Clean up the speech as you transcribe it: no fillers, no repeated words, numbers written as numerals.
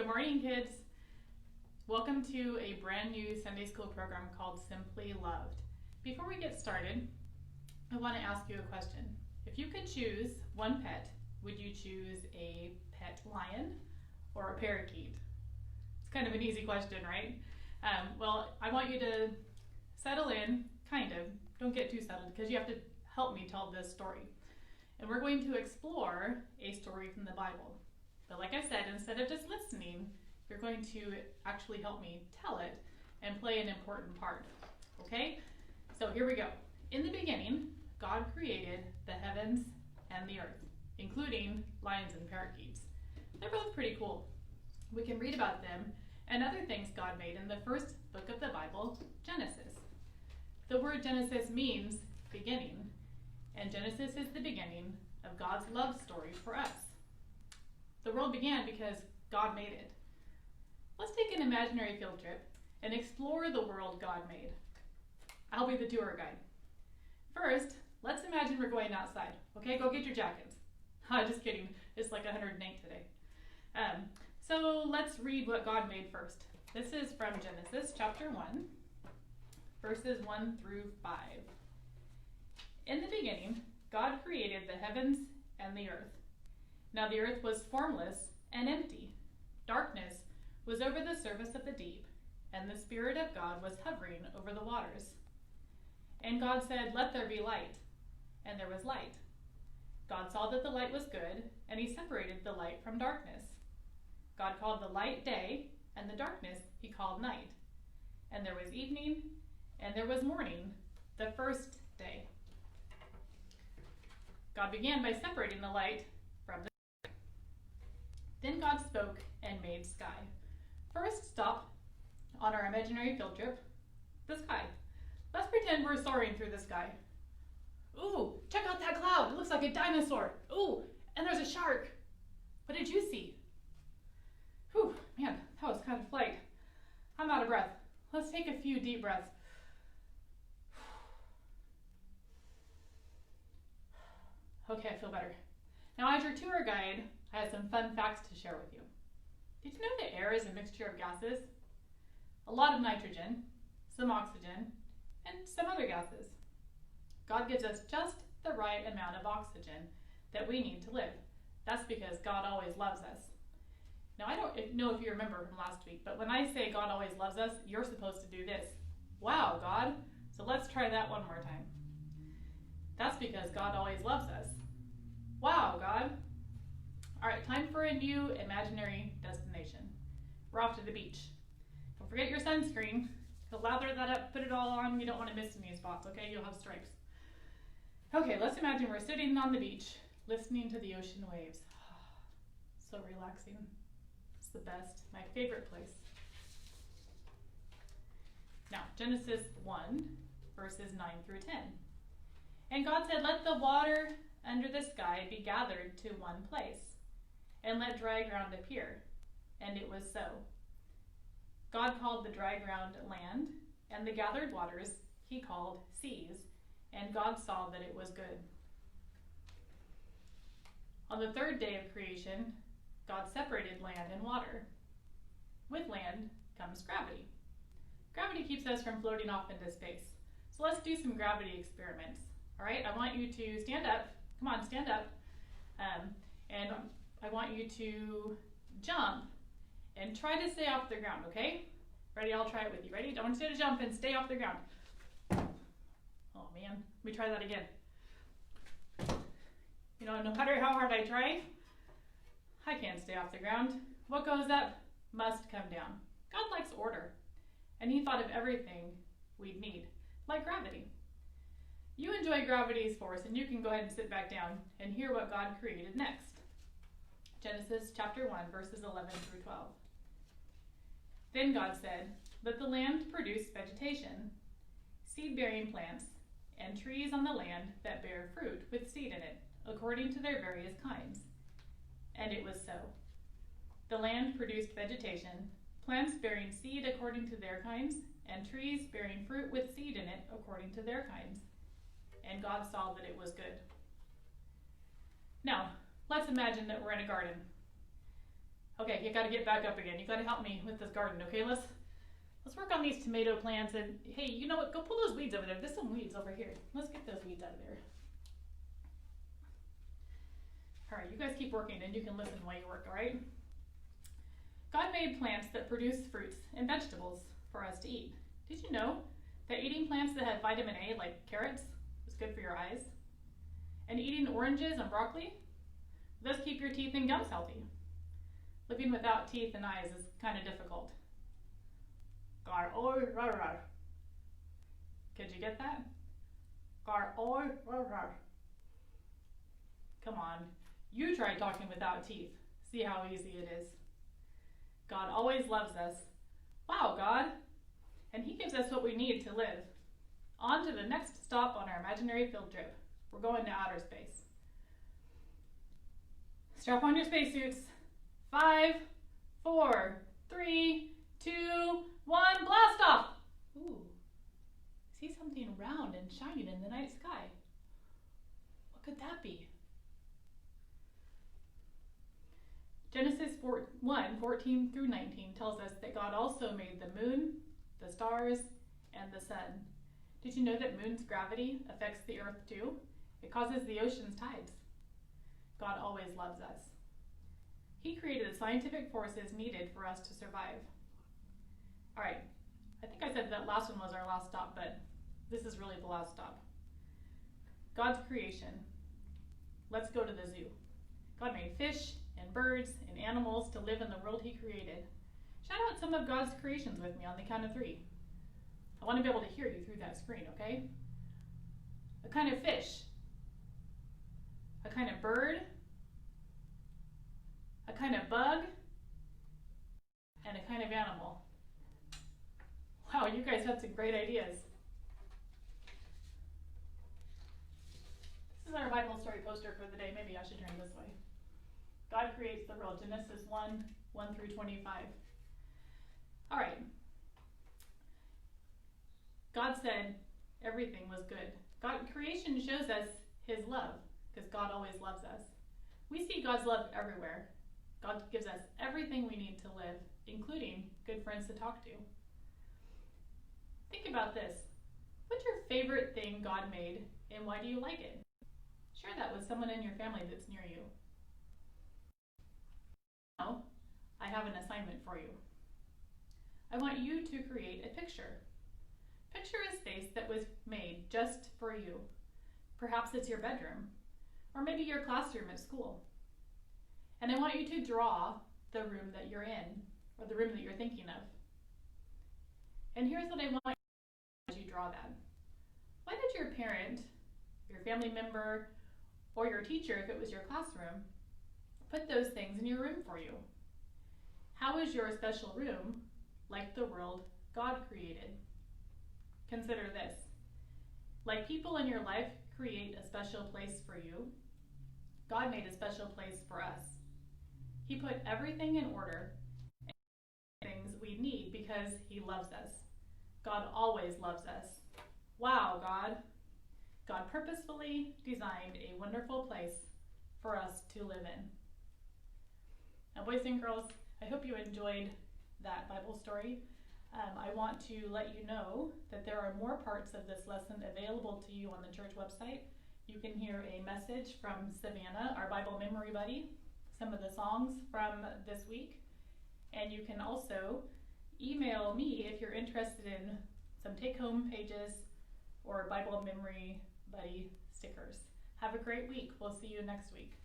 Good morning, kids. Welcome to a brand new Sunday school program called Simply Loved. Before we get started, I want to ask you a question. If you could choose one pet, would you choose a pet lion or a parakeet? It's kind of an easy question, right? Well, I want you to settle in, kind of. Don't get too settled because you have to help me tell this story. And we're going to explore a story from the Bible. But like I said, instead of just listening, you're going to actually help me tell it and play an important part. Okay? So here we go. In the beginning, God created the heavens and the earth, including lions and parakeets. They're both pretty cool. We can read about them and other things God made in the first book of the Bible, Genesis. The word Genesis means beginning, and Genesis is the beginning of God's love story for us. The world began because God made it. Let's take an imaginary field trip and explore the world God made. I'll be the tour guide. First, let's imagine we're going outside. Okay, go get your jackets. Just kidding. It's like 108 today. So let's read what God made first. This is from Genesis chapter 1, verses 1 through 5. In the beginning, God created the heavens and the earth. Now the earth was formless and empty. Darkness was over the surface of the deep, and the Spirit of God was hovering over the waters. And God said, "Let there be light." And there was light. God saw that the light was good, and he separated the light from darkness. God called the light day, and the darkness he called night. And there was evening, and there was morning, the first day. God began by separating the light from the dark. Then God spoke and made sky. First stop on our imaginary field trip, the sky. Let's pretend we're soaring through the sky. Ooh, check out that cloud. It looks like a dinosaur. Ooh, and there's a shark. What did you see? Whew, man, that was kind of flight. I'm out of breath. Let's take a few deep breaths. Okay, I feel better. Now, as your tour guide, I have some fun facts to share with you. Did you know that air is a mixture of gases? A lot of nitrogen, some oxygen, and some other gases. God gives us just the right amount of oxygen that we need to live. That's because God always loves us. Now, I don't know if you remember from last week, but when I say God always loves us, you're supposed to do this. Wow, God. So let's try that one more time. That's because God always loves us. Wow, God. All right, time for a new imaginary destination. We're off to the beach. Don't forget your sunscreen. Lather that up, put it all on. You don't want to miss any spots, okay? You'll have stripes. Okay, let's imagine we're sitting on the beach, listening to the ocean waves. So relaxing. It's the best. My favorite place. Now, Genesis 1, verses 9 through 10. And God said, "Let the water under the sky be gathered to one place, and let dry ground appear." And it was so. God called the dry ground land, and the gathered waters he called seas, and God saw that it was good. On the third day of creation, God separated land and water. With land comes gravity. Gravity keeps us from floating off into space. So let's do some gravity experiments. All right, I want you to stand up. Come on, stand up. And I want you to jump and try to stay off the ground, okay? Ready? I'll try it with you. Ready? Don't want you to jump and stay off the ground. Oh man, let me try that again. You know, no matter how hard I try, I can't stay off the ground. What goes up must come down. God likes order, and he thought of everything we'd need, like gravity. You enjoy gravity's force, and you can go ahead and sit back down and hear what God created next. Genesis chapter 1, verses 11 through 12. Then God said, "Let the land produce vegetation, seed-bearing plants, and trees on the land that bear fruit with seed in it, according to their various kinds." And it was so. The land produced vegetation, plants bearing seed according to their kinds, and trees bearing fruit with seed in it according to their kinds. And God saw that it was good. Now, let's imagine that we're in a garden. Okay, you gotta get back up again. You gotta help me with this garden, okay? Let's work on these tomato plants, and hey, you know what? Go pull those weeds over there. There's some weeds over here. Let's get those weeds out of there. All right, you guys keep working and you can listen while you work, all right? God made plants that produce fruits and vegetables for us to eat. Did you know that eating plants that have vitamin A, like carrots, is good for your eyes? And eating oranges and broccoli does keep your teeth and gums healthy. Living without teeth and eyes is kind of difficult. Could you get that? Come on, you try talking without teeth. See how easy it is. God always loves us. Wow, God. And he gives us what we need to live. On to the next stop on our imaginary field trip. We're going to outer space. Strap on your spacesuits. 5, 4, 3, 2, 1, blast off! Ooh, I see something round and shining in the night sky. What could that be? Genesis 1:14 through 19 tells us that God also made the moon, the stars, and the sun. Did you know that moon's gravity affects the earth too? It causes the ocean's tides. God always loves us. He created the scientific forces needed for us to survive. All right, I think I said that last one was our last stop, but this is really the last stop. God's creation. Let's go to the zoo. God made fish and birds and animals to live in the world he created. Shout out some of God's creations with me on the count of 3. I want to be able to hear you through that screen, okay? A kind of fish, a kind of bird, a kind of bug, and a kind of animal. Wow, you guys have some great ideas. This is our Bible story poster for the day. Maybe I should turn this way. God creates the world, Genesis 1 through 25. All right. God said everything was good. Creation shows us his love, because God always loves us. We see God's love everywhere. God gives us everything we need to live, including good friends to talk to. Think about this. What's your favorite thing God made, and why do you like it? Share that with someone in your family that's near you. Now, I have an assignment for you. I want you to create a picture. Picture a space that was made just for you. Perhaps it's your bedroom, or maybe your classroom at school. And I want you to draw the room that you're in, or the room that you're thinking of. And here's what I want you to do as you draw that. Why did your parent, your family member, or your teacher, if it was your classroom, put those things in your room for you? How is your special room like the world God created? Consider this. Like people in your life create a special place for you, God made a special place for us. He put everything in order and things we need because he loves us. God always loves us. Wow, God. God purposefully designed a wonderful place for us to live in. Now, boys and girls, I hope you enjoyed that Bible story. I want to let you know that there are more parts of this lesson available to you on the church website. You can hear a message from Savannah, our Bible memory buddy, some of the songs from this week, and you can also email me if you're interested in some take-home pages or Bible memory buddy stickers. Have a great week. We'll see you next week.